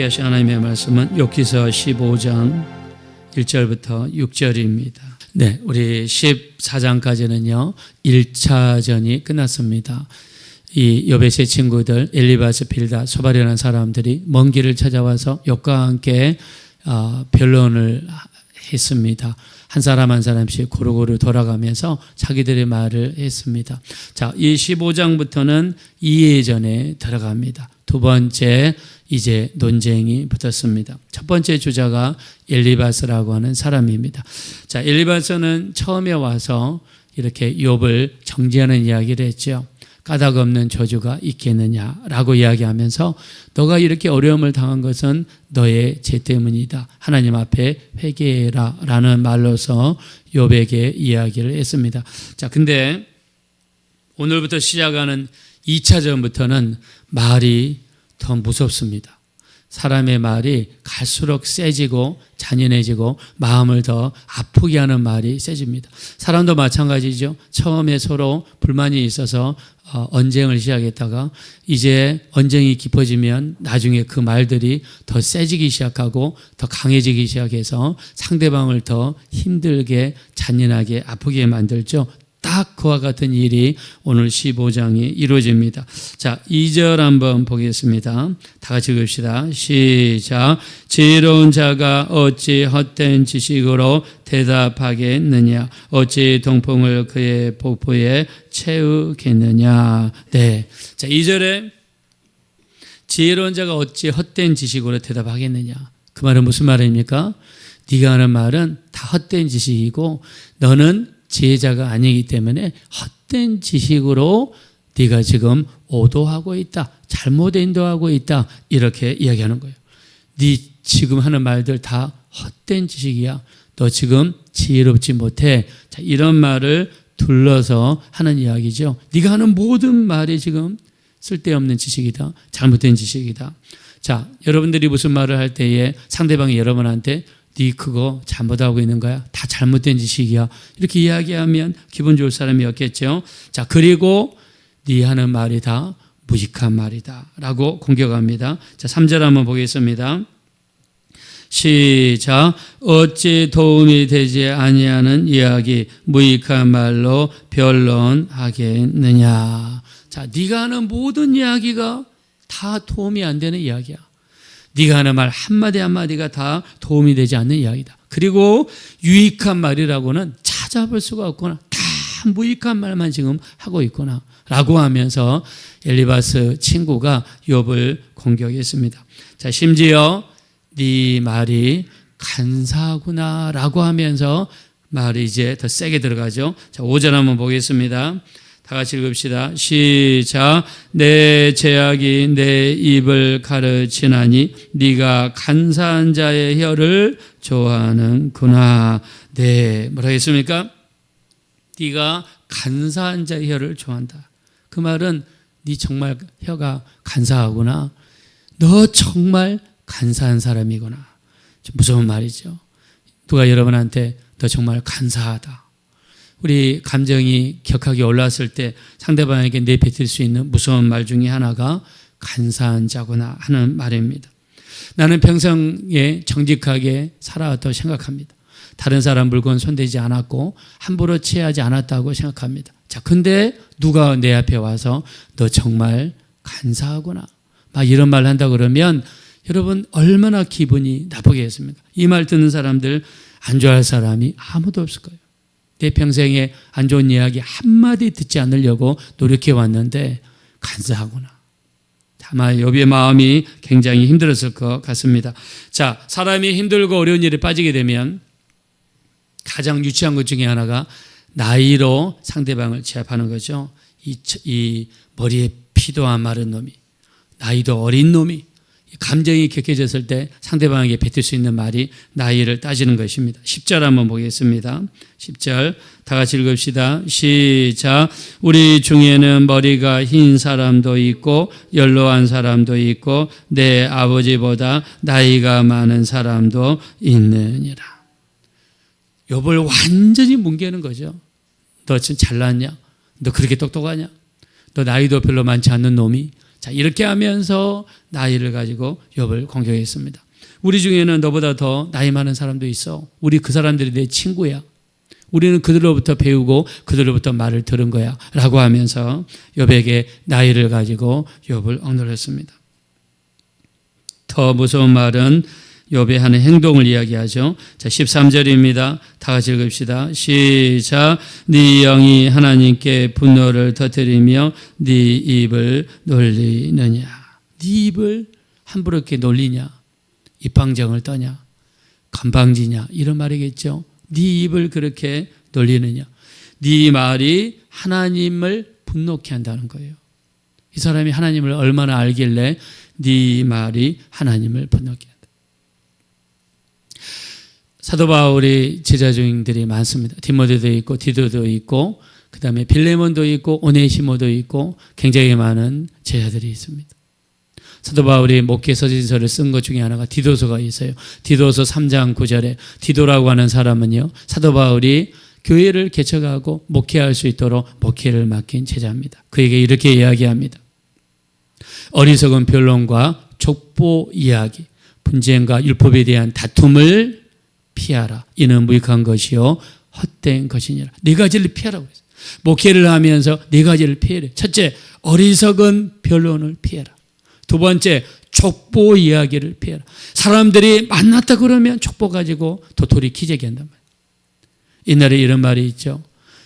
함께 하신 하나님의 말씀은 욥기서 15장 1절부터 6절입니다. 네, 우리 14장까지는요 1차전이 끝났습니다. 이 욥의 세 친구들 엘리바스, 빌닷, 소발이라는 사람들이 먼 길을 찾아와서 욥과 함께 변론을 했습니다. 한 사람 한 사람씩 고루고루 돌아가면서 자기들의 말을 했습니다. 자, 이 15장부터는 이해전에 들어갑니다. 두 번째 이제 논쟁이 붙었습니다. 첫 번째 주자가 엘리바스라고 하는 사람입니다. 자, 엘리바스는 처음에 와서 이렇게 욥을 정죄하는 이야기를 했죠. 까닭 없는 저주가 있겠느냐라고 이야기하면서 너가 이렇게 어려움을 당한 것은 너의 죄 때문이다. 하나님 앞에 회개해라 라는 말로서 욥에게 이야기를 했습니다. 자, 근데 오늘부터 시작하는 2차전부터는 말이 더 무섭습니다. 사람의 말이 갈수록 세지고 잔인해지고 마음을 더 아프게 하는 말이 세집니다. 사람도 마찬가지죠. 처음에 서로 불만이 있어서 언쟁을 시작했다가 이제 언쟁이 깊어지면 나중에 그 말들이 더 세지기 시작하고 더 강해지기 시작해서 상대방을 더 힘들게 잔인하게 아프게 만들죠. 딱 그와 같은 일이 오늘 15장이 이루어집니다. 자, 2절 한번 보겠습니다. 다 같이 읽읍시다. 시작. 지혜로운 자가 어찌 헛된 지식으로 대답하겠느냐? 어찌 동풍을 그의 복부에 채우겠느냐? 네. 자, 2절에 지혜로운 자가 어찌 헛된 지식으로 대답하겠느냐? 그 말은 무슨 말입니까? 네가 하는 말은 다 헛된 지식이고 너는 지혜자가 아니기 때문에 헛된 지식으로 네가 지금 오도하고 있다. 잘못 인도하고 있다. 이렇게 이야기하는 거예요. 네 지금 하는 말들 다 헛된 지식이야. 너 지금 지혜롭지 못해. 자, 이런 말을 둘러서 하는 이야기죠. 네가 하는 모든 말이 지금 쓸데없는 지식이다. 잘못된 지식이다. 자, 여러분들이 무슨 말을 할 때에 상대방이 여러분한테 네 그거 잘못하고 있는 거야. 다 잘못된 지식이야. 이렇게 이야기하면 기분 좋을 사람이었겠죠. 자, 그리고 네 하는 말이 다 무익한 말이다 라고 공격합니다. 자, 3절 한번 보겠습니다. 시작. 어찌 도움이 되지 아니하는 이야기 무익한 말로 변론하겠느냐. 자, 네가 하는 모든 이야기가 다 도움이 안 되는 이야기야. 네가 하는 말 한마디 한마디가 다 도움이 되지 않는 이야기다. 그리고 유익한 말이라고는 찾아볼 수가 없구나. 다 무익한 말만 지금 하고 있구나 라고 하면서 엘리바스 친구가 욥을 공격했습니다. 자, 심지어 네 말이 간사하구나 라고 하면서 말이 이제 더 세게 들어가죠. 자, 5절 한번 보겠습니다. 다 같이 읽읍시다. 시작. 내 죄악이 내 입을 가르치나니 네가 간사한 자의 혀를 좋아하는구나. 네, 뭐라 했습니까? 네가 간사한 자의 혀를 좋아한다. 그 말은 네 정말 혀가 간사하구나. 너 정말 간사한 사람이구나. 좀 무서운 말이죠. 누가 여러분한테 너 정말 간사하다. 우리 감정이 격하게 올라왔을 때 상대방에게 내뱉을 수 있는 무서운 말 중에 하나가 간사한 자구나 하는 말입니다. 나는 평생에 정직하게 살아왔다고 생각합니다. 다른 사람 물건 손대지 않았고 함부로 취하지 않았다고 생각합니다. 자, 근데 누가 내 앞에 와서 너 정말 간사하구나 막 이런 말 한다 그러면 여러분 얼마나 기분이 나쁘겠습니까? 이 말 듣는 사람들 안 좋아할 사람이 아무도 없을 거예요. 내 평생에 안 좋은 이야기 한마디 듣지 않으려고 노력해 왔는데 간사하구나. 아마 욥의 마음이 굉장히 힘들었을 것 같습니다. 자, 사람이 힘들고 어려운 일에 빠지게 되면 가장 유치한 것 중에 하나가 나이로 상대방을 제압하는 거죠. 이 머리에 피도 안 마른 놈이, 나이도 어린 놈이 감정이 격해졌을 때 상대방에게 뱉을 수 있는 말이 나이를 따지는 것입니다. 10절 한번 보겠습니다. 10절 다 같이 읽읍시다. 시작. 우리 중에는 머리가 흰 사람도 있고 연로한 사람도 있고 내 아버지보다 나이가 많은 사람도 있느니라. 욥을 완전히 뭉개는 거죠. 너 지금 잘났냐? 너 그렇게 똑똑하냐? 너 나이도 별로 많지 않는 놈이 자, 이렇게 하면서 나이를 가지고 욥을 공격했습니다. 우리 중에는 너보다 더 나이 많은 사람도 있어. 우리 그 사람들이 내 친구야. 우리는 그들로부터 배우고 그들로부터 말을 들은 거야 라고 하면서 욥에게 나이를 가지고 욥을 억눌렀습니다. 더 무서운 말은 욥의 하는 행동을 이야기하죠. 자, 13절입니다. 다 같이 읽읍시다. 시작. 네 영이 하나님께 분노를 터뜨리며 네 입을 놀리느냐. 네 입을 함부로 이렇게 놀리냐. 입방정을 떠냐. 건방지냐. 이런 말이겠죠. 네 입을 그렇게 놀리느냐. 네 말이 하나님을 분노케 한다는 거예요. 이 사람이 하나님을 얼마나 알길래 네 말이 하나님을 분노케 한다. 사도 바울이 제자 중들이 많습니다. 디모데도 있고 디도도 있고 그 다음에 빌레몬도 있고 오네시모도 있고 굉장히 많은 제자들이 있습니다. 사도 바울이 목회 서신서를 쓴 것 중에 하나가 디도서가 있어요. 디도서 3장 9절에 디도라고 하는 사람은요, 사도 바울이 교회를 개척하고 목회할 수 있도록 목회를 맡긴 제자입니다. 그에게 이렇게 이야기합니다. 어리석은 변론과 족보 이야기, 분쟁과 율법에 대한 다툼을 피하라. 이는 무익한 것이요 헛된 것이니라. 네 가지를 피하라고 했어요. 목회를 하면서 네 가지를 피해라. 첫째, 어리석은 변론을 피해라. 두 번째, 족보 이야기를 피해라. 사람들이 만났다 그러면 족보 가지고 도토리 키재기 한단 말이에요. 옛날에 이런 말이 있죠.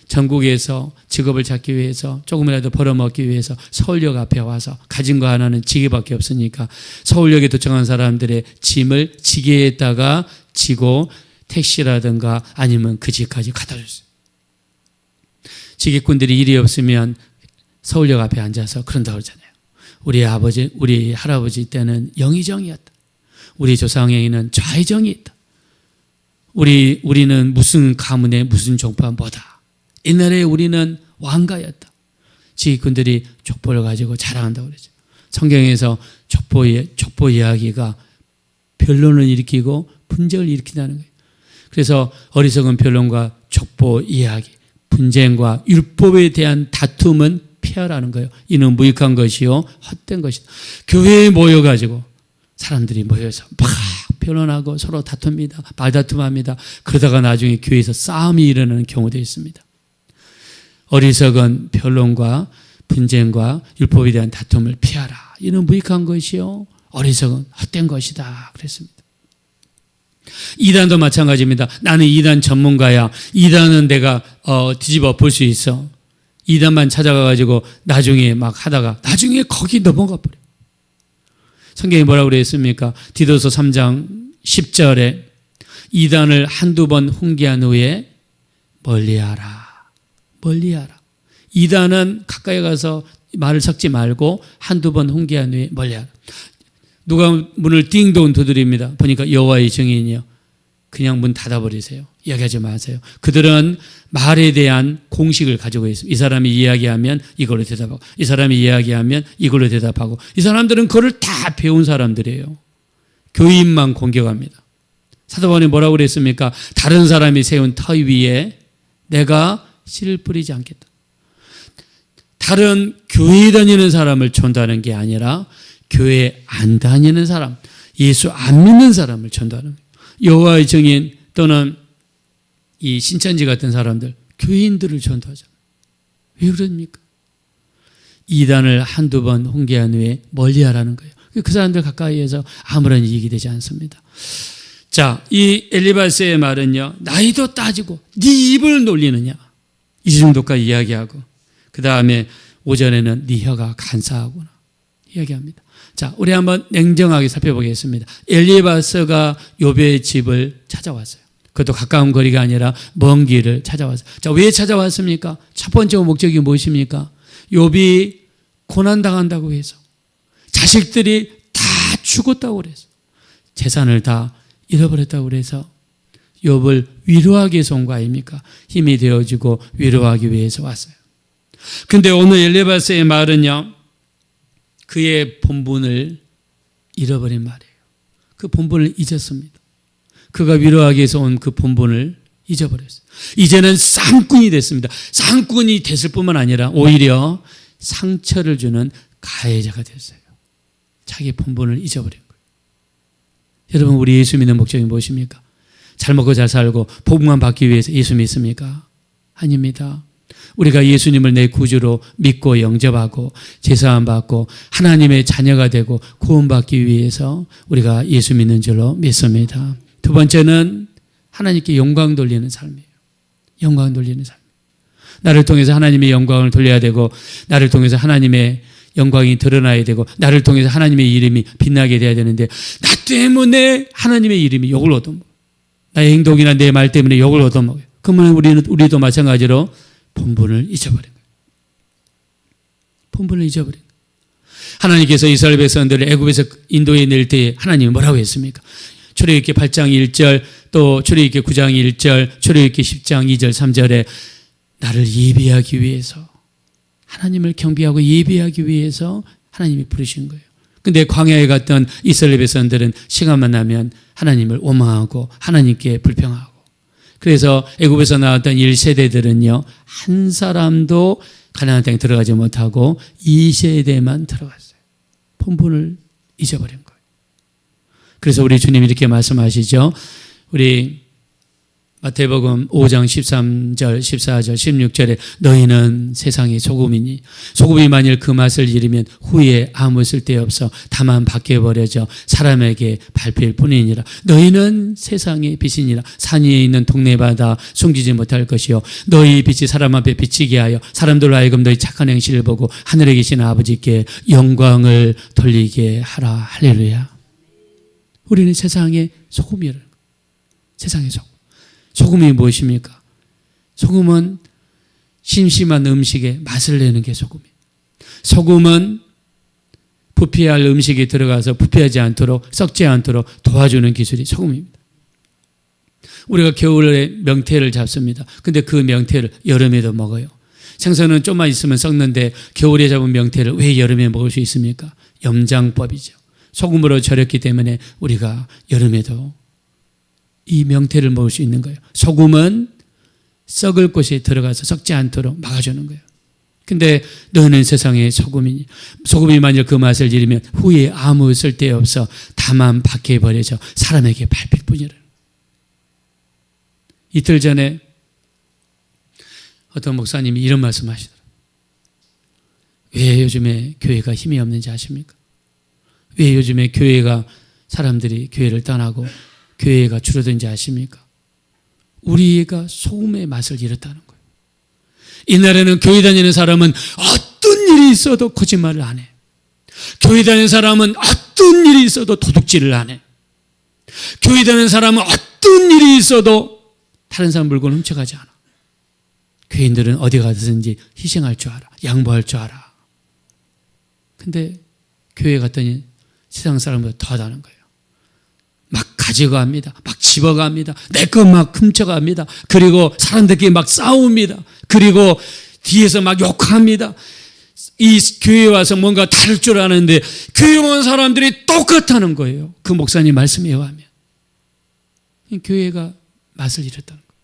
전국에서 직업을 찾기 위해서 조금이라도 벌어먹기 위해서 서울역 앞에 와서 가진 거 하나는 지게밖에 없으니까 서울역에 도착한 사람들의 짐을 지게에다가 지고 택시라든가 아니면 그 집까지 갖다 줬어요. 지게꾼들이 일이 없으면 서울역 앞에 앉아서 그런다고 그러잖아요. 우리 아버지, 우리 할아버지 때는 영의정이었다. 우리 조상에게는 좌의정이 있다. 우리는 무슨 가문에 무슨 종파 뭐다. 옛날에 우리는 왕가였다. 지휘꾼들이 족보를 가지고 자랑한다고 그러죠. 성경에서 족보 이야기가 변론을 일으키고 분쟁을 일으킨다는 거예요. 그래서 어리석은 변론과 족보 이야기, 분쟁과 율법에 대한 다툼은 피하라는 거예요. 이는 무익한 것이요 헛된 것이다. 교회에 모여가지고 사람들이 모여서 막 변론하고 서로 다툽니다. 말다툼합니다. 그러다가 나중에 교회에서 싸움이 일어나는 경우도 있습니다. 어리석은 변론과 분쟁과 율법에 대한 다툼을 피하라. 이는 무익한 것이요 어리석은 헛된 것이다. 그랬습니다. 이단도 마찬가지입니다. 나는 이단 전문가야. 이단은 내가 뒤집어 볼 수 있어. 이단만 찾아가가지고 나중에 막 하다가 나중에 거기 넘어가 버려. 성경이 뭐라고 그랬습니까? 디도서 3장 10절에 이단을 한두 번 훈계한 후에 멀리하라. 멀리하라. 이단은 가까이 가서 말을 섞지 말고 한두 번 훈계한 후에 멀리하라. 누가 문을 띵동 두드립니다. 보니까 여호와의 증인이요. 그냥 문 닫아버리세요. 이야기하지 마세요. 그들은 말에 대한 공식을 가지고 있습니다. 이 사람이 이야기하면 이걸로 대답하고 이 사람이 이야기하면 이걸로 대답하고 이 사람들은 그걸 다 배운 사람들이에요. 교인만 공격합니다. 사도 바울이 뭐라고 그랬습니까? 다른 사람이 세운 터 위에 내가 씨를 뿌리지 않겠다. 다른 교회 다니는 사람을 전도하는 게 아니라 교회 안 다니는 사람, 예수 안 믿는 사람을 전도하는 거예요. 여호와의 증인 또는 이 신천지 같은 사람들, 교인들을 전도하잖아요. 왜 그럽니까? 이단을 한두 번 훈계한 후에 멀리하라는 거예요. 그 사람들 가까이에서 아무런 이익이 되지 않습니다. 자, 이 엘리바스의 말은요, 나이도 따지고 네 입을 놀리느냐 이 정도까지 이야기하고 그 다음에 오전에는 네 혀가 간사하구나 이야기합니다. 자, 우리 한번 냉정하게 살펴보겠습니다. 엘리바스가 욥의 집을 찾아왔어요. 그것도 가까운 거리가 아니라 먼 길을 찾아왔어요. 자, 왜 찾아왔습니까? 첫 번째 목적이 무엇입니까? 욥이 고난당한다고 해서 자식들이 다 죽었다고 그래서 재산을 다 잃어버렸다고 그래서 욥을 위로하기 위해서 온 거 아닙니까? 힘이 되어주고 위로하기 위해서 왔어요. 근데 오늘 엘리바스의 말은요, 그의 본분을 잃어버린 말이에요. 그 본분을 잊었습니다. 그가 위로하기 위해서 온 그 본분을 잊어버렸어요. 이제는 쌍꾼이 됐습니다. 쌍꾼이 됐을 뿐만 아니라 오히려 상처를 주는 가해자가 됐어요. 자기 본분을 잊어버린 거예요. 여러분, 우리 예수 믿는 목적이 무엇입니까? 잘 먹고 잘 살고 복만 받기 위해서 예수 믿습니까? 아닙니다. 우리가 예수님을 내 구주로 믿고 영접하고 제사함 받고 하나님의 자녀가 되고 구원받기 위해서 우리가 예수 믿는 줄로 믿습니다. 두 번째는 하나님께 영광 돌리는 삶이에요. 영광 돌리는 삶. 나를 통해서 하나님의 영광을 돌려야 되고, 나를 통해서 하나님의 영광이 드러나야 되고, 나를 통해서 하나님의 이름이 빛나게 돼야 되는데, 나 때문에 하나님의 이름이 욕을 얻어먹어요. 나의 행동이나 내 말 때문에 욕을 얻어먹어요. 그러면 우리도 마찬가지로 본분을 잊어버린 거예요. 본분을 잊어버린 거예요. 하나님께서 이스라엘 백성들을 애굽에서 인도해 낼 때 하나님이 뭐라고 했습니까? 출애굽기 8장 1절, 또 출애굽기 9장 1절, 출애굽기 10장 2절 3절에 나를 예비하기 위해서, 하나님을 경배하고 예비하기 위해서 하나님이 부르신 거예요. 근데 광야에 갔던 이스라엘 백성들은 시간만 나면 하나님을 오망하고 하나님께 불평하고, 그래서 애굽에서 나왔던 1세대들은요 한 사람도 가나안 땅에 들어가지 못하고 2세대만 들어갔어요. 본분을 잊어버린 거예요. 그래서 우리 주님이 이렇게 말씀하시죠. 우리 마태복음 5장 13절, 14절, 16절에 너희는 세상의 소금이니 소금이 만일 그 맛을 잃으면 후에 아무 쓸데없어 다만 밖에 버려져 사람에게 밟힐 뿐이니라. 너희는 세상의 빛이니라. 산 위에 있는 동네마다 숨기지 못할 것이요 너희 빛이 사람 앞에 비치게 하여 사람들로 하여금 너희 착한 행실을 보고 하늘에 계신 아버지께 영광을 돌리게 하라. 할렐루야. 우리는 세상의 소금이라는 거예요. 세상의 소금. 소금이 무엇입니까? 소금은 심심한 음식에 맛을 내는 게 소금이에요. 소금은 부패할 음식이 들어가서 부패하지 않도록, 썩지 않도록 도와주는 기술이 소금입니다. 우리가 겨울에 명태를 잡습니다. 근데 그 명태를 여름에도 먹어요. 생선은 좀만 있으면 썩는데 겨울에 잡은 명태를 왜 여름에 먹을 수 있습니까? 염장법이죠. 소금으로 절였기 때문에 우리가 여름에도 이 명태를 먹을 수 있는 거예요. 소금은 썩을 곳에 들어가서 썩지 않도록 막아주는 거예요. 근데 너는 세상의 소금이니 소금이 만일 그 맛을 잃으면 후에 아무 쓸데없어 다만 밖에 버려져 사람에게 밟힐 뿐이라. 이틀 전에 어떤 목사님이 이런 말씀 하시더라고요. 왜 요즘에 교회가 힘이 없는지 아십니까? 왜 요즘에 교회가 사람들이 교회를 떠나고 교회가 줄어든지 아십니까? 우리가 소금의 맛을 잃었다는 거예요. 옛날에는 교회 다니는 사람은 어떤 일이 있어도 거짓말을 안 해. 교회 다니는 사람은 어떤 일이 있어도 도둑질을 안 해. 교회 다니는 사람은 어떤 일이 있어도 다른 사람 물건 훔쳐가지 않아. 교인들은 어디 가든지 희생할 줄 알아. 양보할 줄 알아. 근데 교회 갔더니 세상 사람보다 더 하다는 거예요. 막 가져갑니다. 막 집어갑니다. 내 것 막 훔쳐갑니다. 그리고 사람들끼리 막 싸웁니다. 그리고 뒤에서 막 욕합니다. 이 교회에 와서 뭔가 다를 줄 아는데 교회 온 사람들이 똑같다는 거예요. 그 목사님 말씀에 의하면. 교회가 맛을 잃었다는 거예요.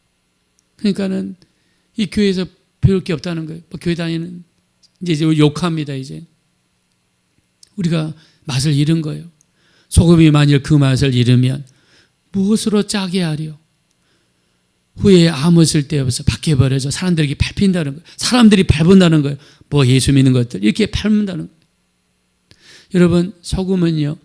그러니까는 이 교회에서 배울 게 없다는 거예요. 교회 다니는 이제 욕합니다. 이제 우리가 맛을 잃은 거예요. 소금이 만일 그 맛을 잃으면 무엇으로 짜게 하려? 후에 아무 쓸데없어 밖에 버려져 사람들에게 밟힌다는 거예요. 사람들이 밟은다는 거예요. 뭐 예수 믿는 것들 이렇게 밟는다는 거예요. 여러분, 소금은요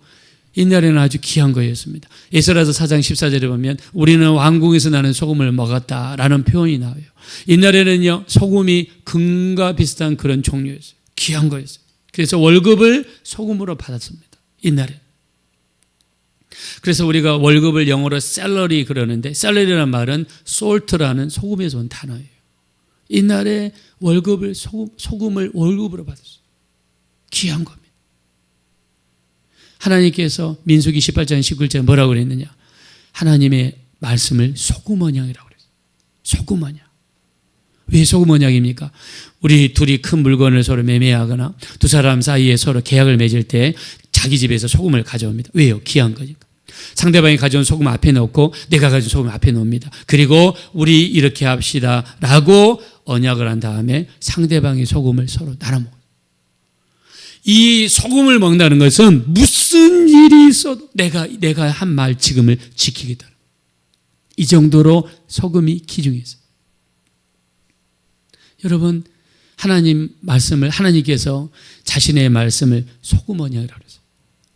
옛날에는 아주 귀한 거였습니다. 에스라서 4장 14절에 보면 우리는 왕궁에서 나는 소금을 먹었다라는 표현이 나와요. 옛날에는요 소금이 금과 비슷한 그런 종류였어요. 귀한 거였어요. 그래서 월급을 소금으로 받았습니다. 옛날에. 그래서 우리가 월급을 영어로 샐러리 그러는데 샐러리라는 말은 salt라는 소금에서 온 단어예요. 옛날에 월급을 소금을 월급으로 받았어요. 귀한 겁니다. 하나님께서 민수기 18장 19절에 뭐라고 그랬느냐? 하나님의 말씀을 소금 언약이라고 그랬어요. 소금 언약. 왜 소금 언약입니까? 우리 둘이 큰 물건을 서로 매매하거나 두 사람 사이에 서로 계약을 맺을 때 자기 집에서 소금을 가져옵니다. 왜요? 귀한 거니까. 상대방이 가져온 소금 앞에 놓고 내가 가져온 소금 앞에 놓습니다. 그리고 우리 이렇게 합시다 라고 언약을 한 다음에 상대방의 소금을 서로 나눠 먹어요. 이 소금을 먹는다는 것은 무슨 일이 있어도 내가 한 말 지금을 지키겠다. 이 정도로 소금이 귀중해 있어요. 여러분, 하나님 말씀을, 하나님께서 자신의 말씀을 소금 언약이라고 그랬어요.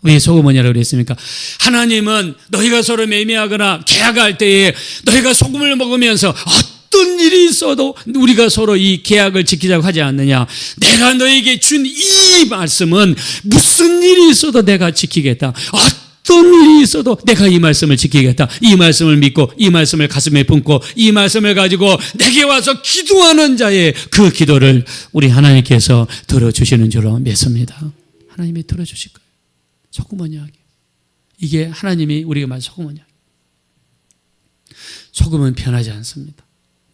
왜 소금 언약이라고 그랬습니까? 하나님은 너희가 서로 매매하거나 계약할 때에 너희가 소금을 먹으면서 어떤 일이 있어도 우리가 서로 이 계약을 지키자고 하지 않느냐. 내가 너에게 준 이 말씀은 무슨 일이 있어도 내가 지키겠다. 어떤 일이 있어도 내가 이 말씀을 지키겠다. 이 말씀을 믿고 이 말씀을 가슴에 품고 이 말씀을 가지고 내게 와서 기도하는 자의 그 기도를 우리 하나님께서 들어주시는 줄로 믿습니다. 하나님이 들어주실 거예요. 소금 언약이에요. 이게 하나님이 우리가 말한 소금 언약. 소금은 변하지 않습니다.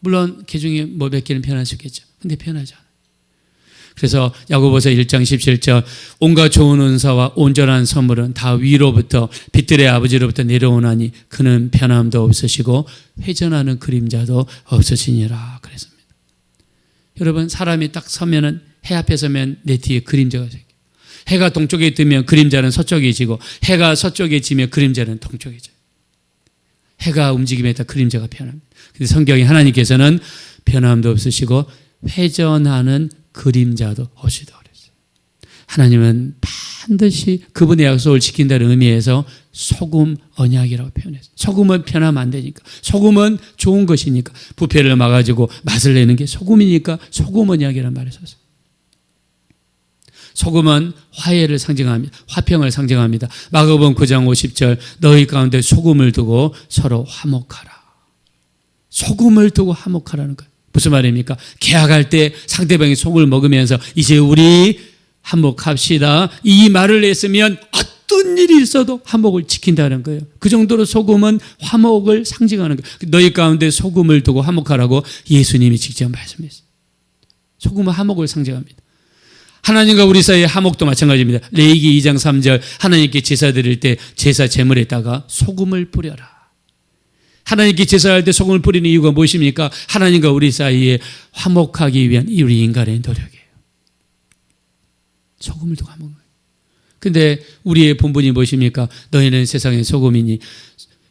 물론 개중에 뭐 몇 개는 변할 수 있겠죠. 근데 변하지 않아요. 그래서 야고보서 1장 17절 온갖 좋은 은사와 온전한 선물은 다 위로부터 빛들의 아버지로부터 내려오나니 그는 변함도 없으시고 회전하는 그림자도 없으시니라 그랬습니다. 여러분, 사람이 딱 서면은 해 앞에 서면 내 뒤에 그림자가 생겨요. 해가 동쪽에 뜨면 그림자는 서쪽에 지고 해가 서쪽에 지면 그림자는 동쪽에 져요. 해가 움직임에 따라 그림자가 변합니다. 근데 성경에 하나님께서는 변함도 없으시고 회전하는 그림자도 없이다 그랬어요. 하나님은 반드시 그분의 약속을 지킨다는 의미에서 소금 언약이라고 표현했어요. 소금은 변하면 안 되니까. 소금은 좋은 것이니까. 부패를 막아주고 맛을 내는 게 소금이니까 소금 언약이라는 말을 썼어요. 소금은 화해를 상징합니다. 화평을 상징합니다. 마가복음 9장 50절 너희 가운데 소금을 두고 서로 화목하라. 소금을 두고 화목하라는 거예요. 무슨 말입니까? 계약할 때 상대방이 속을 먹으면서 이제 우리 화목합시다. 이 말을 했으면 어떤 일이 있어도 화목을 지킨다는 거예요. 그 정도로 소금은 화목을 상징하는 거예요. 너희 가운데 소금을 두고 화목하라고 예수님이 직접 말씀했어요. 소금은 화목을 상징합니다. 하나님과 우리 사이의 화목도 마찬가지입니다. 레위기 2장 3절 하나님께 제사 드릴 때 제사 제물에다가 소금을 뿌려라. 하나님께 제사할 때 소금을 뿌리는 이유가 무엇입니까? 하나님과 우리 사이에 화목하기 위한 우리 인간의 노력이에요. 소금을 두고 화목을. 근데 우리의 본분이 무엇입니까? 너희는 세상의 소금이니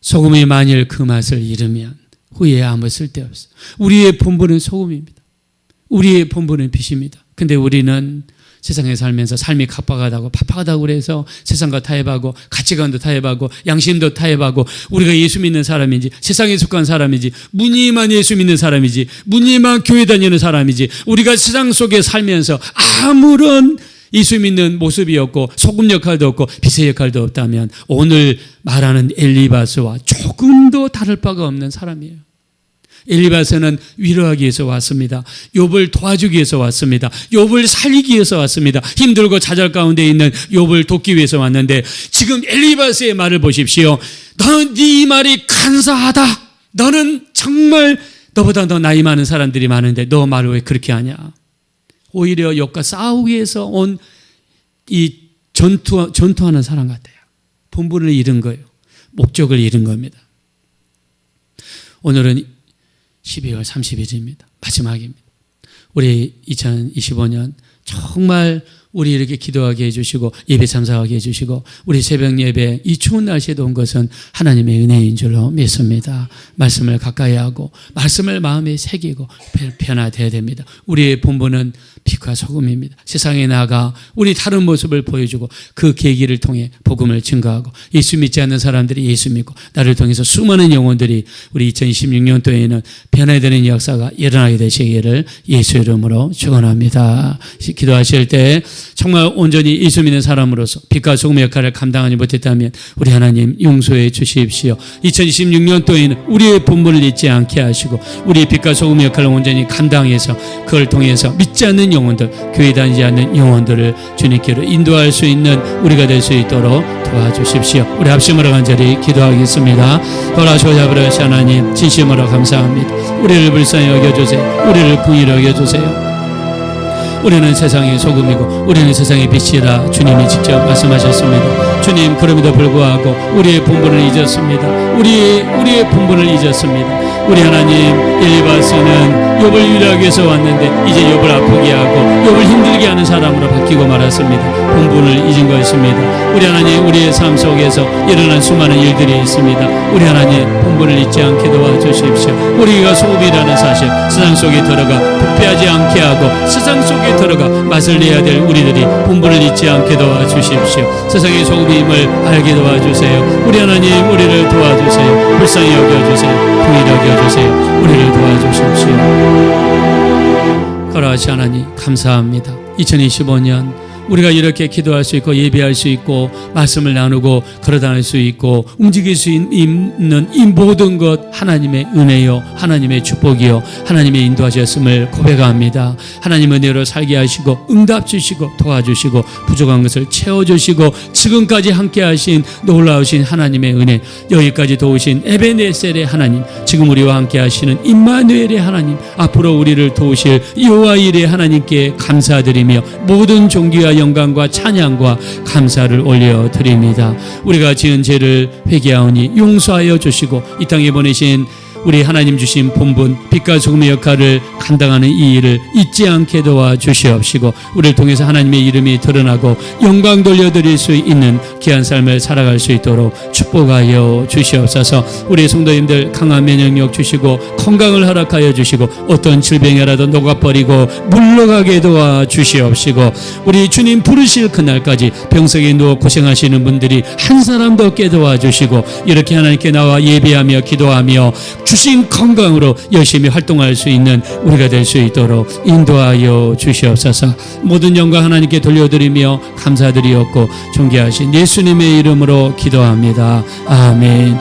소금이 만일 그 맛을 잃으면 후에 아무 쓸데없어. 우리의 본분은 소금입니다. 우리의 본분은 빛입니다. 근데 우리는 세상에 살면서 삶이 각박하다고 팍팍하다고 그래서 세상과 타협하고 가치관도 타협하고 양심도 타협하고 우리가 예수 믿는 사람인지 세상에 속한 사람이지 무늬만 예수 믿는 사람이지 무늬만 교회 다니는 사람이지 우리가 세상 속에 살면서 아무런 예수 믿는 모습이 없고 소금 역할도 없고 빛의 역할도 없다면 오늘 말하는 엘리바스와 조금도 다를 바가 없는 사람이에요. 엘리바스는 위로하기 위해서 왔습니다. 욥을 도와주기 위해서 왔습니다. 욥을 살리기 위해서 왔습니다. 힘들고 좌절 가운데 있는 욥을 돕기 위해서 왔는데 지금 엘리바스의 말을 보십시오. 너는 네 말이 간사하다. 너는 정말 너보다 더 나이 많은 사람들이 많은데 너 말을 왜 그렇게 하냐. 오히려 욥과 싸우기 위해서 온 이 전투하는 사람 같아요. 본분을 잃은 거예요. 목적을 잃은 겁니다. 오늘은 12월 30일입니다. 마지막입니다. 우리 2025년 정말 우리 이렇게 기도하게 해주시고 예배 참석하게 해주시고 우리 새벽 예배 이 추운 날씨에 온 것은 하나님의 은혜인 줄로 믿습니다. 말씀을 가까이 하고 말씀을 마음에 새기고 변화되어야 됩니다. 우리의 본분은 빛과 소금입니다. 세상에 나가 우리 다른 모습을 보여주고 그 계기를 통해 복음을 증거하고 예수 믿지 않는 사람들이 예수 믿고 나를 통해서 수많은 영혼들이 우리 2026년도에는 변화되는 역사가 일어나게 되시기를 예수 이름으로 축원합니다. 기도하실 때 정말 온전히 예수 믿는 사람으로서 빛과 소금의 역할을 감당하지 못했다면 우리 하나님 용서해 주십시오. 2026년도에는 우리의 본분을 잊지 않게 하시고 우리의 빛과 소금의 역할을 온전히 감당해서 그걸 통해서 믿지 않는 영혼들, 교회 다니지 않는 영혼들을 주님께로 인도할 수 있는 우리가 될 수 있도록 도와주십시오. 우리 합심으로 간절히 기도하겠습니다. 돌아오셔서 아버지 하나님 진심으로 감사합니다. 우리를 불쌍히 여겨주세요. 우리를 긍휼히 여겨주세요. 우리는 세상의 소금이고 우리는 세상의 빛이라 주님이 직접 말씀하셨습니다. 주님 그럼에도 불구하고 우리의 본분을 잊었습니다. 우리의 본분을 잊었습니다. 우리 하나님, 엘리바스는 욥을 위로하기 위해서 왔는데 이제 욥을 아프게 하고 욥을 힘들게 하는 사람으로 바뀌고 말았습니다. 본분을 잊은 것입니다. 우리 하나님, 우리의 삶 속에서 일어난 수많은 일들이 있습니다. 우리 하나님, 본분을 잊지 않게 도와주십시오. 우리가 소금이라는 사실, 세상 속에 들어가 부패하지 않게 하고 세상 속에 들어가 맛을 내야 될 우리들이 본분을 잊지 않게 도와주십시오. 세상의 소금임을 알게 도와주세요. 우리 하나님, 우리를 도와주세요. 불쌍히 여겨주세요. 긍휼히 여겨주세요. 우리를 도와주십시오. 거룩하신 하나님, 감사합니다. 2025년 우리가 이렇게 기도할 수 있고 예배할 수 있고 말씀을 나누고 걸어다닐 수 있고 움직일 수 있는 이 모든 것 하나님의 은혜요, 하나님의 축복이요, 하나님의 인도하셨음을 고백합니다. 하나님 은혜로 살게 하시고 응답 주시고 도와주시고 부족한 것을 채워주시고 지금까지 함께 하신 놀라우신 하나님의 은혜, 여기까지 도우신 에베네셀의 하나님, 지금 우리와 함께 하시는 임마누엘의 하나님, 앞으로 우리를 도우실 여호와일의 하나님께 감사드리며 모든 존귀와 영광과 찬양과 감사를 올려드립니다. 우리가 지은 죄를 회개하오니 용서하여 주시고 이 땅에 보내신 우리 하나님 주신 본분, 빛과 소금의 역할을 감당하는 이 일을 잊지 않게 도와주시옵시고 우리를 통해서 하나님의 이름이 드러나고 영광 돌려드릴 수 있는 귀한 삶을 살아갈 수 있도록 축복하여 주시옵소서. 우리 성도님들 강한 면역력 주시고 건강을 허락하여 주시고 어떤 질병이라도 녹아버리고 물러가게 도와주시옵시고 우리 주님 부르실 그날까지 병석에 누워 고생하시는 분들이 한 사람도 없게 도와주시고 이렇게 하나님께 나와 예배하며 기도하며 주신 건강으로 열심히 활동할 수 있는 우리가 될 수 있도록 인도하여 주시옵소서. 모든 영광 하나님께 돌려드리며 감사드리옵고 존귀하신 예수님의 이름으로 기도합니다. 아멘.